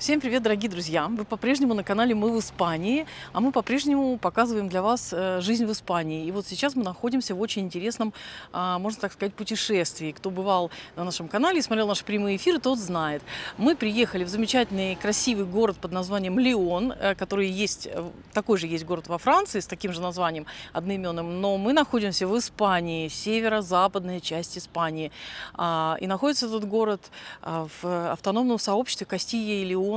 Всем привет, дорогие друзья! Вы по-прежнему на канале «Мы в Испании», а мы по-прежнему показываем для вас жизнь в Испании. И вот сейчас мы находимся в очень интересном, можно так сказать, путешествии. Кто бывал на нашем канале и смотрел наши прямые эфиры, тот знает. Мы приехали в замечательный, красивый город под названием Лион, который есть, такой же есть город во Франции с таким же названием одноименным, но мы находимся в Испании, северо-западная часть Испании. И находится этот город в автономном сообществе Кастилья и Леон.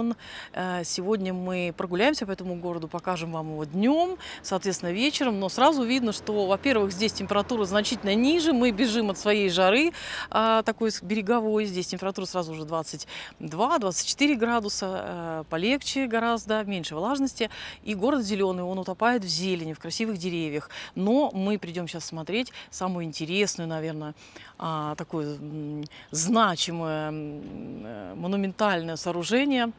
Сегодня мы прогуляемся по этому городу, покажем вам его днем, соответственно, вечером. Но сразу видно, что, во-первых, здесь температура значительно ниже. Мы бежим от своей жары, такой береговой. Здесь температура сразу уже 22-24 градуса, полегче гораздо, меньше влажности. И город зеленый, он утопает в зелени, в красивых деревьях. Но мы придем сейчас смотреть самую интересную, наверное, такое значимое монументальное сооружение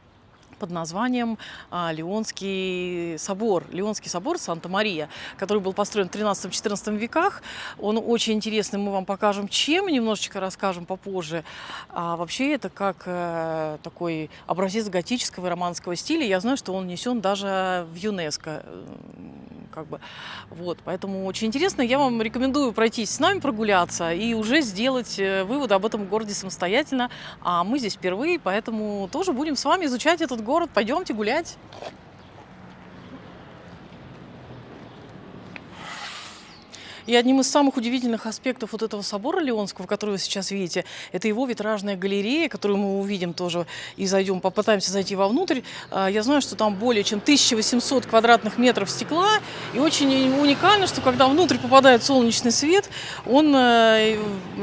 под названием Лионский собор. Лионский собор Санта-Мария, который был построен в 13-14 веках. Он очень интересный, мы вам покажем чем, немножечко расскажем попозже. А вообще это как такой образец готического и романского стиля. Я знаю, что он внесен даже в ЮНЕСКО. Вот, поэтому очень интересно. Я вам рекомендую пройтись с нами, прогуляться и уже сделать выводы об этом городе самостоятельно. А мы здесь впервые, поэтому тоже будем с вами изучать этот город. Пойдемте гулять. И одним из самых удивительных аспектов вот этого собора Лионского, который вы сейчас видите, это его витражная галерея, которую мы увидим тоже и зайдем, попытаемся зайти вовнутрь. Я знаю, что там более чем 1800 квадратных метров стекла. И очень уникально, что когда внутрь попадает солнечный свет, он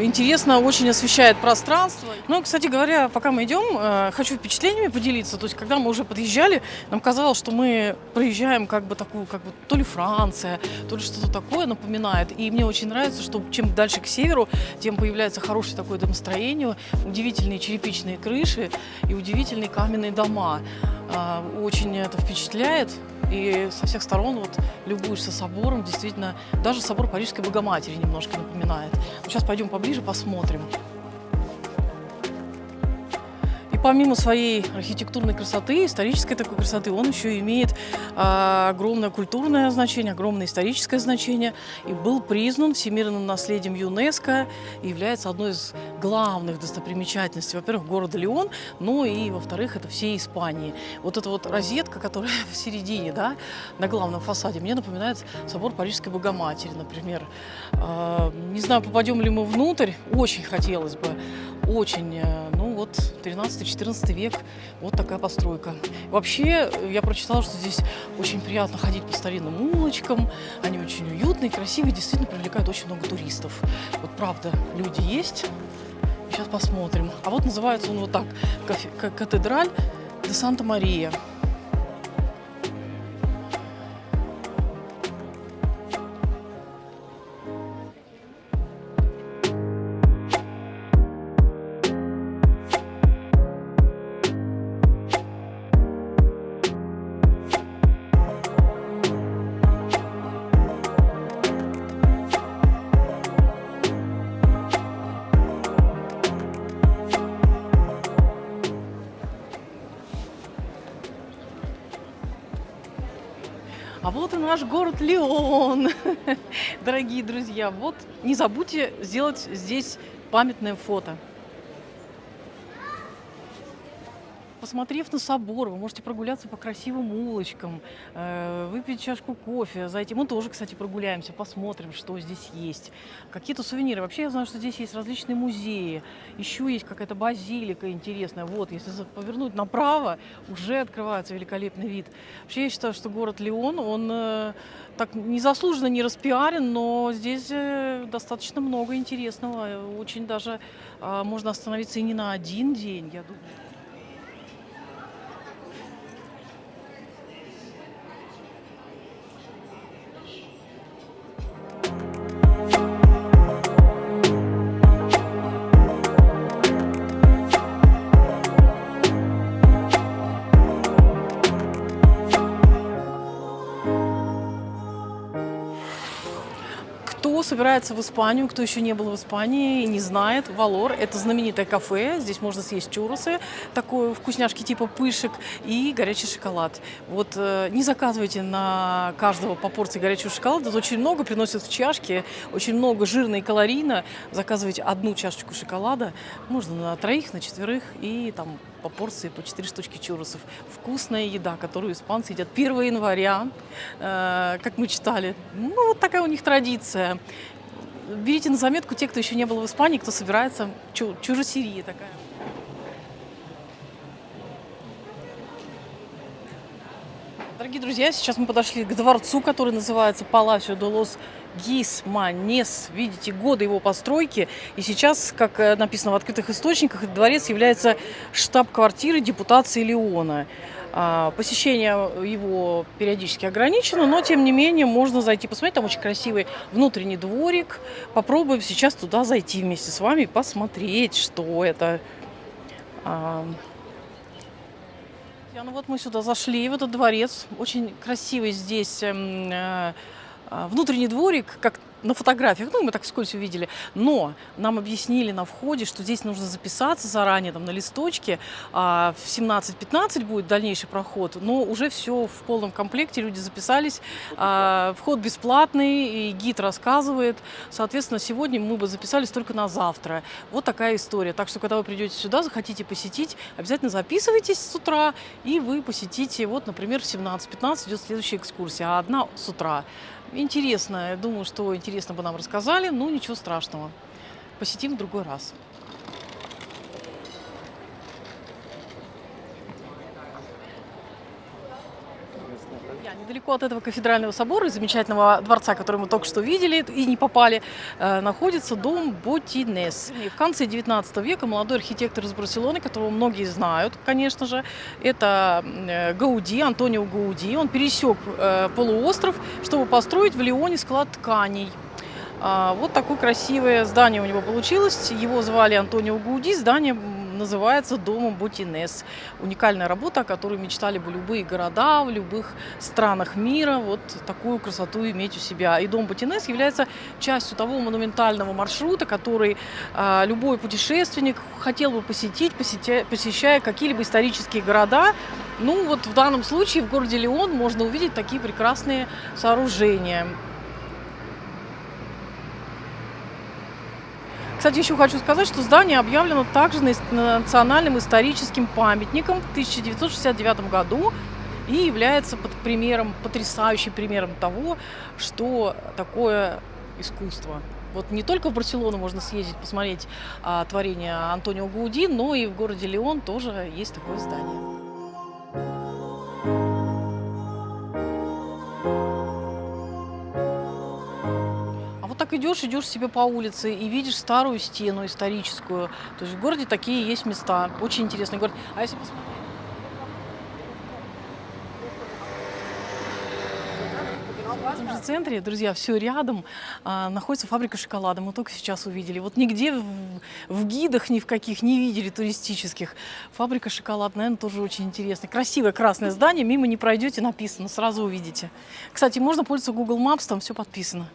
интересно очень освещает пространство. Ну, кстати говоря, пока мы идем, хочу впечатлениями поделиться. То есть, когда мы уже подъезжали, нам казалось, что мы проезжаем такую, то ли Франция, то ли что-то такое напоминает. И мне очень нравится, что чем дальше к северу, тем появляется хорошее такое домостроение, удивительные черепичные крыши и удивительные каменные дома. Очень это впечатляет. И со всех сторон вот любуешься собором. Действительно, даже собор Парижской Богоматери немножко напоминает. Сейчас пойдем поближе, посмотрим. Помимо своей архитектурной красоты, исторической такой красоты, он еще имеет огромное культурное значение, огромное историческое значение и был признан всемирным наследием ЮНЕСКО и является одной из главных достопримечательностей, во-первых, города Лион, ну и, во-вторых, это всей Испании. Вот эта вот розетка, которая в середине, да, на главном фасаде, мне напоминает собор Парижской Богоматери, например. Не знаю, попадем ли мы внутрь, очень хотелось бы. Очень, ну вот, 13-14 век, вот такая постройка. Вообще, я прочитала, что здесь очень приятно ходить по старинным улочкам, они очень уютные, красивые, действительно привлекают очень много туристов. Вот правда, люди есть. Сейчас посмотрим. А вот называется он вот так, Катедраль де Санта-Мария. А вот и наш город Лион, дорогие друзья. Вот не забудьте сделать здесь памятное фото. Посмотрев на собор, вы можете прогуляться по красивым улочкам, выпить чашку кофе, зайти. Мы тоже, кстати, прогуляемся, посмотрим, что здесь есть. Какие-то сувениры. Вообще, я знаю, что здесь есть различные музеи. Еще есть какая-то базилика интересная. Вот, если повернуть направо, уже открывается великолепный вид. Вообще, я считаю, что город Лион, он так незаслуженно не распиарен, но здесь достаточно много интересного. Очень даже можно остановиться и не на один день, я думаю. Кто Кто собирается в Испанию, кто еще не был в Испании и не знает, Валор– это знаменитое кафе. Здесь можно съесть чурусы, такой вкусняшки типа пышек, и горячий шоколад. Вот не заказывайте на каждого по порции горячего шоколада. Это очень много, приносят в чашке, очень много, жирно и калорийно. Заказывайте одну чашечку шоколада, можно на троих, на четверых, и там по порции по 4 штучки чуррусов. Вкусная еда, которую испанцы едят 1 января, как мы читали. Ну, вот такая у них традиция. Берите на заметку те, кто еще не был в Испании, кто собирается. Чурросерия такая. Дорогие друзья, сейчас мы подошли к дворцу, который называется Паласио де лос Гисманес. Видите, годы его постройки. И сейчас, как написано в открытых источниках, этот дворец является штаб-квартирой депутации Леона. Посещение его периодически ограничено, но тем не менее можно зайти посмотреть. Там очень красивый внутренний дворик. Попробуем сейчас туда зайти вместе с вами и посмотреть, что это. Ну вот мы сюда зашли, в этот дворец. Очень красивый здесь внутренний дворик, как на фотографиях, ну, мы так вскользь увидели, но нам объяснили на входе, что здесь нужно записаться заранее там, на листочке, в 17:15 будет дальнейший проход, но уже все в полном комплекте, люди записались, вход бесплатный, и гид рассказывает, соответственно, сегодня мы бы записались только на завтра. Вот такая история, так что, когда вы придете сюда, захотите посетить, обязательно записывайтесь с утра, и вы посетите, вот, например, в 17:15 идет следующая экскурсия, а одна с утра. Интересно, я думаю, что интересно бы нам рассказали, но ничего страшного. Посетим в другой раз. Недалеко от этого кафедрального собора и замечательного дворца, который мы только что видели и не попали, находится дом Ботинес. В конце 19 века молодой архитектор из Барселоны, которого многие знают, конечно же, это Гауди, Антонио Гауди. Он пересек полуостров, чтобы построить в Лионе склад тканей. Вот такое красивое здание у него получилось. Его звали Антонио Гауди. Здание называется домом Ботинес. Уникальная работа, о которой мечтали бы любые города в любых странах мира. Вот такую красоту иметь у себя. И дом Ботинес является частью того монументального маршрута, который любой путешественник хотел бы посетить, посещая какие-либо исторические города. Ну вот в данном случае в городе Лион можно увидеть такие прекрасные сооружения. Кстати, еще хочу сказать, что здание объявлено также национальным историческим памятником в 1969 году и является потрясающим примером того, что такое искусство. Вот не только в Барселону можно съездить, посмотреть творение Антонио Гауди, но и в городе Лион тоже есть такое здание. Так идешь себе по улице и видишь старую стену историческую. То есть в городе такие есть места. Очень интересный город. А если посмотреть... В этом же центре, друзья, все рядом находится фабрика шоколада. Мы только сейчас увидели. Вот нигде в гидах ни в каких не видели туристических. Фабрика шоколада, наверное, тоже очень интересно. Красивое красное здание, мимо не пройдете, написано, сразу увидите. Кстати, можно пользоваться Google Maps, там все подписано.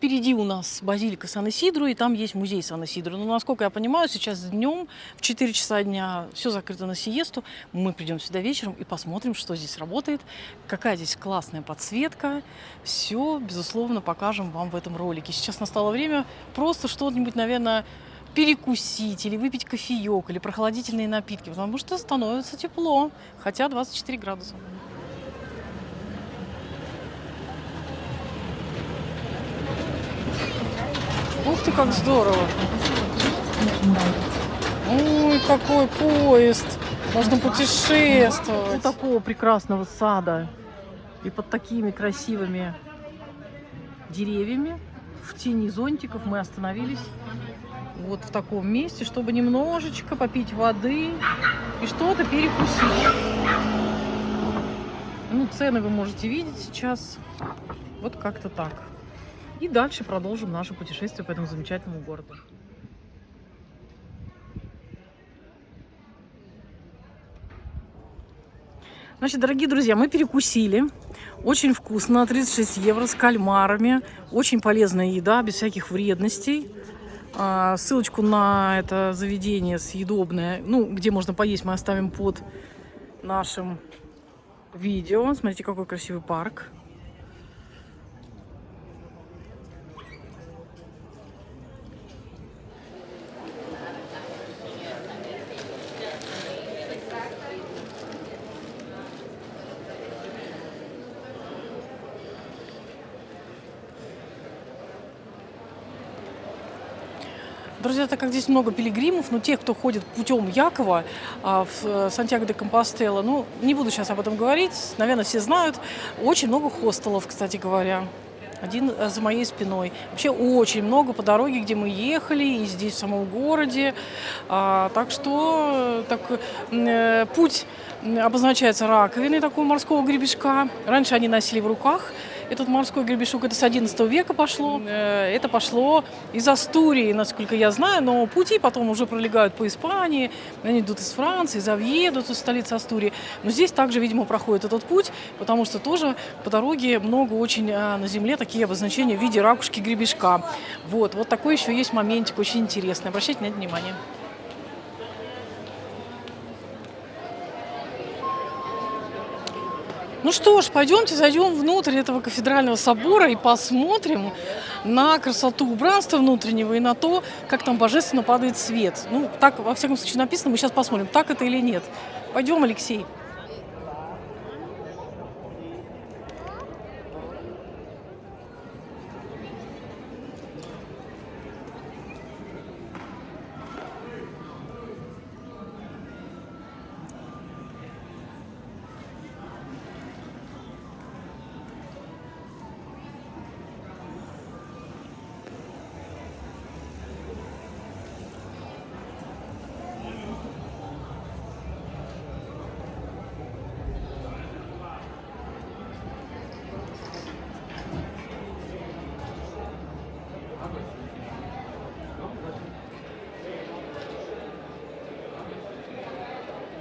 Впереди у нас базилика Сан-Исидро, и там есть музей Сан-Исидро. Но, насколько я понимаю, сейчас днем в 4 часа дня все закрыто на сиесту. Мы придем сюда вечером и посмотрим, что здесь работает, какая здесь классная подсветка. Все, безусловно, покажем вам в этом ролике. Сейчас настало время просто что-нибудь, наверное, перекусить или выпить кофеек или прохладительные напитки, потому что становится тепло, хотя 24 градуса. Ух ты, как здорово! Ой, какой поезд! Можно путешествовать! У такого прекрасного сада и под такими красивыми деревьями в тени зонтиков мы остановились вот в таком месте, чтобы немножечко попить воды и что-то перекусить. Ну, цены вы можете видеть сейчас. Вот как-то так. И дальше продолжим наше путешествие по этому замечательному городу. Значит, дорогие друзья, мы перекусили. Очень вкусно, 36 евро с кальмарами. Очень полезная еда, без всяких вредностей. Ссылочку на это заведение съедобное, ну, где можно поесть, мы оставим под нашим видео. Смотрите, какой красивый парк. Друзья, так как здесь много пилигримов, но тех, кто ходит путем Якова в Сантьяго де Компостела, ну, не буду сейчас об этом говорить, наверное, все знают. Очень много хостелов, кстати говоря. Один за моей спиной. Вообще очень много по дороге, где мы ехали, и здесь, в самом городе. Так что путь обозначается раковиной такого морского гребешка. Раньше они носили в руках этот морской гребешок. Это с XI века пошло. Это пошло из Астурии, насколько я знаю, но пути потом уже пролегают по Испании. Они идут из Франции, из Овьедо, из столицы Астурии. Но здесь также, видимо, проходит этот путь, потому что тоже по дороге много очень на земле такие обозначения в виде ракушки гребешка. Вот такой еще есть моментик очень интересный. Обращайте на это внимание. Ну что ж, пойдемте зайдем внутрь этого кафедрального собора и посмотрим на красоту убранства внутреннего и на то, как там божественно падает свет. Ну, так, во всяком случае, написано, мы сейчас посмотрим, так это или нет. Пойдем, Алексей.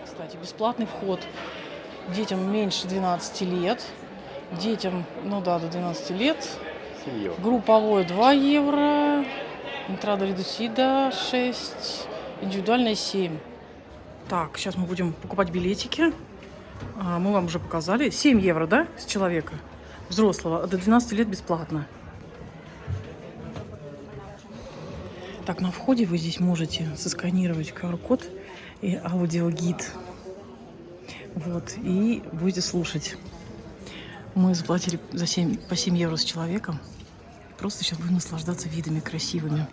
Кстати, бесплатный вход детям меньше 12 лет. Детям, ну да, до 12 лет. 7 евро. Групповой 2 евро. Интрада редусида 6. Индивидуальная 7. Так, сейчас мы будем покупать билетики. Мы вам уже показали. 7 евро, да, с человека? Взрослого. До 12 лет бесплатно. Так, на входе вы здесь можете сосканировать QR-код и аудиогид. Вот, и будете слушать. Мы заплатили по 7 евро с человеком. Просто сейчас будем наслаждаться видами красивыми.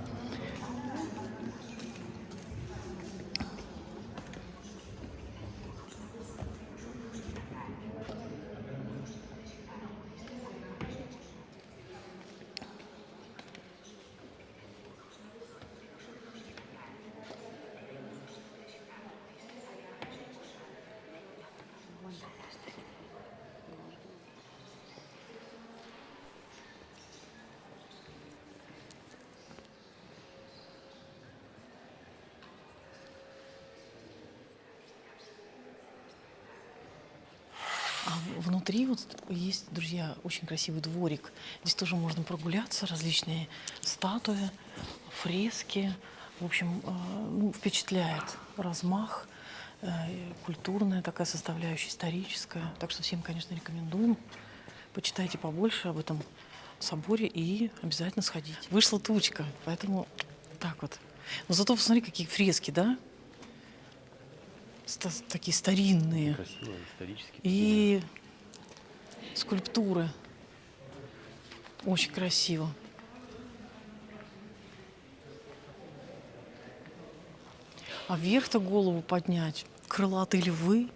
Внутри вот есть, друзья, очень красивый дворик. Здесь тоже можно прогуляться, различные статуи, фрески. В общем, ну, впечатляет размах, культурная такая составляющая, историческая. Так что всем, конечно, рекомендуем. Почитайте побольше об этом соборе и обязательно сходите. Вышла тучка, поэтому так вот. Но зато посмотри, какие фрески, да? Такие старинные. Красиво, исторически. И скульптуры. Очень красиво. А вверх-то голову поднять. Крылатые львы.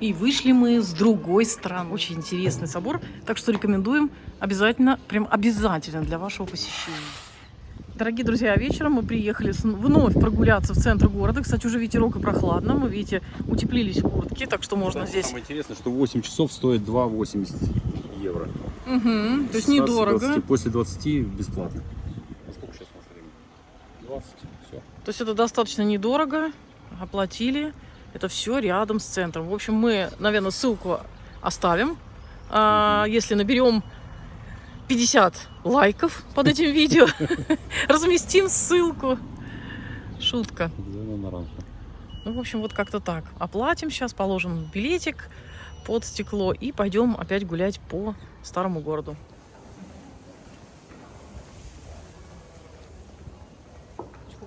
И вышли мы с другой стороны. Очень интересный собор, так что рекомендуем обязательно, прям обязательно для вашего посещения. Дорогие друзья, вечером мы приехали вновь прогуляться в центр города. Кстати, уже ветерок и прохладно. Мы, видите, утеплились в куртке, так что можно здесь... Самое интересное, что 8 часов стоит 2,80 евро. Угу, то есть 16, недорого. 20, после 20 бесплатно. А сколько сейчас у нас времени? 20, все. То есть это достаточно недорого. Оплатили. Это все рядом с центром. В общем, мы, наверное, ссылку оставим. Если наберем 50 лайков под этим видео, разместим ссылку. Шутка. Ну, в общем, вот как-то так. Оплатим сейчас, положим билетик под стекло и пойдем опять гулять по старому городу.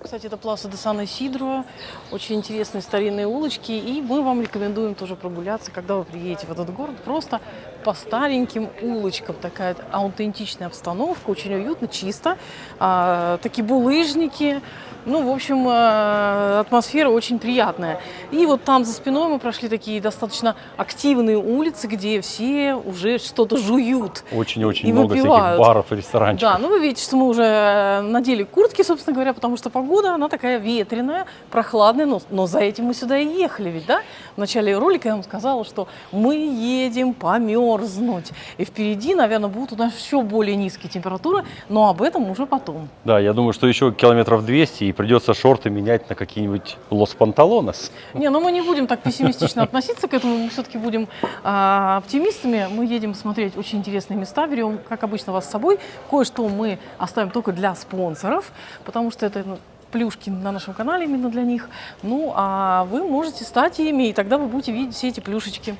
Кстати, это Пласа де Сан-Исидро, очень интересные старинные улочки, и мы вам рекомендуем тоже прогуляться, когда вы приедете в этот город, просто по стареньким улочкам, такая аутентичная обстановка, очень уютно, чисто, такие булыжники, ну, в общем, атмосфера очень приятная. И вот там за спиной мы прошли такие достаточно активные улицы, где все уже что-то жуют. Очень-очень много всяких баров и ресторанчиков. Да, ну вы видите, что мы уже надели куртки, собственно говоря, потому что погода, она такая ветреная, прохладная, но за этим мы сюда и ехали, ведь, да? В начале ролика я вам сказала, что мы едем померзнуть. И впереди, наверное, будут у нас еще более низкие температуры, но об этом уже потом. Да, я думаю, что еще километров 200 и придется шорты менять на какие-нибудь лос-панталонес. Не, ну мы не будем так пессимистично относиться к этому, мы все-таки будем оптимистами. Мы едем смотреть очень интересные места, берем, как обычно, вас с собой. Кое-что мы оставим только для спонсоров, потому что это плюшки на нашем канале именно для них. Ну, а вы можете стать ими, и тогда вы будете видеть все эти плюшечки.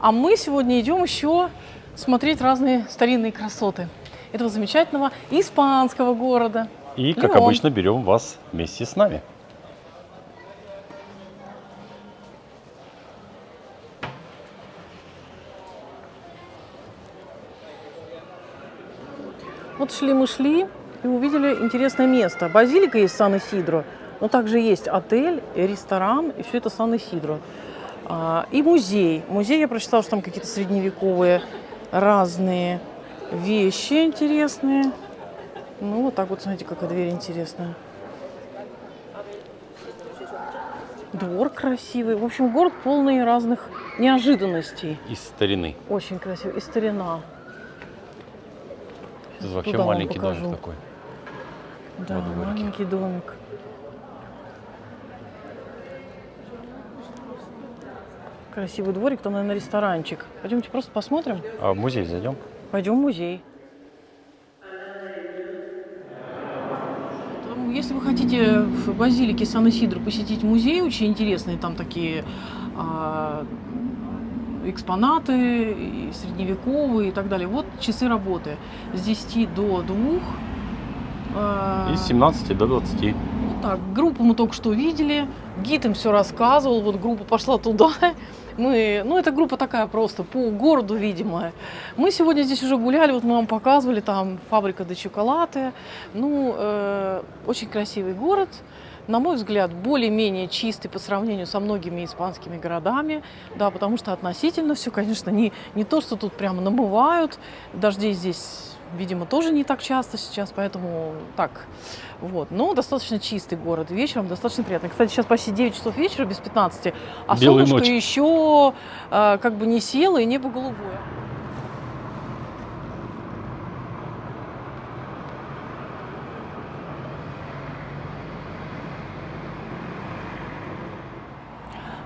А мы сегодня идем еще смотреть разные старинные красоты этого замечательного испанского города. И, как Леон. обычно, берем вас вместе с нами. Вот шли мы и увидели интересное место. Базилика есть Сан-Исидро, но также есть отель, ресторан, и все это Сан-Исидро. И музей. Музей, я прочитала, что там какие-то средневековые разные вещи интересные. Ну, вот так вот, смотрите, какая дверь интересная. Двор красивый. В общем, город полный разных неожиданностей. Из старины. Очень красивый. И старина. Это вообще Туда вам маленький покажу. домик такой. Да, во дворике. маленький домик. Красивый дворик, там, наверное, ресторанчик. Пойдемте просто посмотрим. А в музей зайдем? Пойдем в музей. Там, если вы хотите в базилике Сан-Исидро посетить музей, очень интересные там такие экспонаты, и средневековые и так далее. Вот часы работы с 10 до 2. Из 17 до 20. Вот так, группу мы только что видели, гид им все рассказывал, вот группа пошла туда. Ну, эта группа такая просто, по городу, видимо. Мы сегодня здесь уже гуляли, вот мы вам показывали, там фабрика де Чоколате. Ну, очень красивый город. На мой взгляд, более-менее чистый по сравнению со многими испанскими городами. Да, потому что относительно все, конечно, не то, что тут прямо намывают. Дождей здесь, видимо, тоже не так часто сейчас, поэтому так. Вот. Но достаточно чистый город. Вечером достаточно приятно. Кстати, сейчас почти 9 часов вечера, без 15. А Белая солнышко ночь. еще как бы не село, и небо голубое.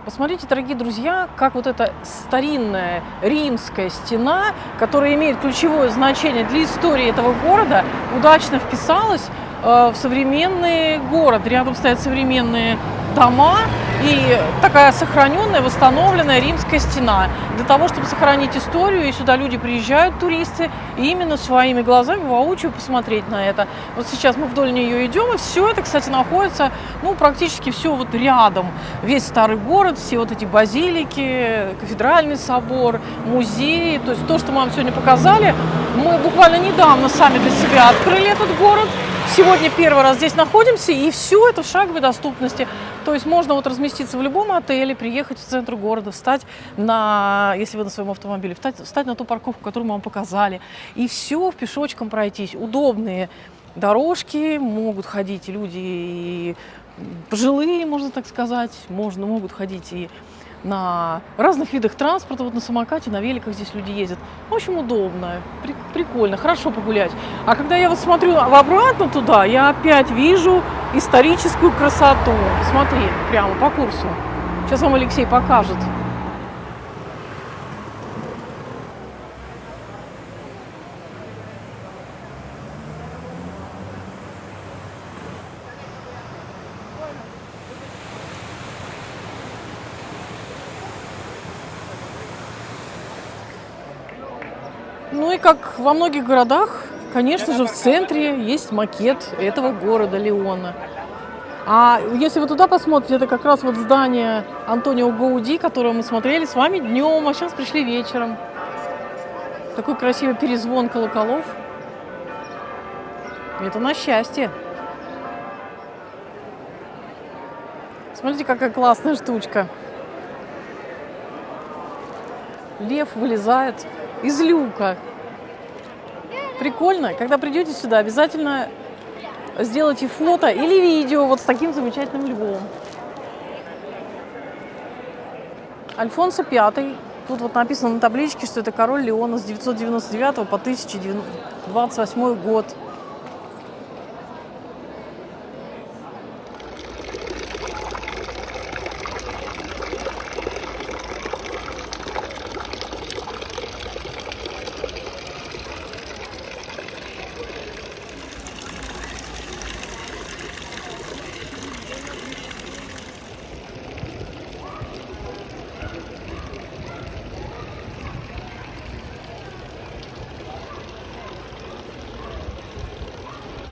Посмотрите, дорогие друзья, как вот эта старинная римская стена, которая имеет ключевое значение для истории этого города, удачно вписалась в современный город. Рядом стоят современные дома и такая сохраненная, восстановленная римская стена. Для того, чтобы сохранить историю, и сюда люди приезжают, туристы, и именно своими глазами воочию посмотреть на это. Вот сейчас мы вдоль нее идем, и все это, кстати, находится, ну, практически все вот рядом. Весь старый город, все вот эти базилики, кафедральный собор, музеи. То есть то, что мы вам сегодня показали, мы буквально недавно сами для себя открыли этот город. сегодня первый раз здесь находимся, и все это в шаговой доступности. То есть можно вот разместиться в любом отеле, приехать в центр города, встать на, если вы на своем автомобиле, встать на ту парковку, которую мы вам показали, и все пешочком пройтись. Удобные дорожки, могут ходить и люди и пожилые, можно так сказать, могут ходить и на разных видах транспорта, вот на самокате, на великах здесь люди ездят. В общем, удобно, прикольно, хорошо погулять. А когда я вот смотрю обратно туда, я опять вижу историческую красоту. Смотри, прямо по курсу. Сейчас вам Алексей покажет. Ну и как во многих городах, конечно же, в центре есть макет этого города Леона. А если вы туда посмотрите, это как раз вот здание Антонио Гауди, которое мы смотрели с вами днем, а сейчас пришли вечером. Такой красивый перезвон колоколов. Это на счастье. Смотрите, какая классная штучка. Лев вылезает из люка. Прикольно. Когда придете сюда, обязательно сделайте фото или видео вот с таким замечательным львом. Альфонсо V. Тут вот написано на табличке, что это король Леона с 999 по 1028 год.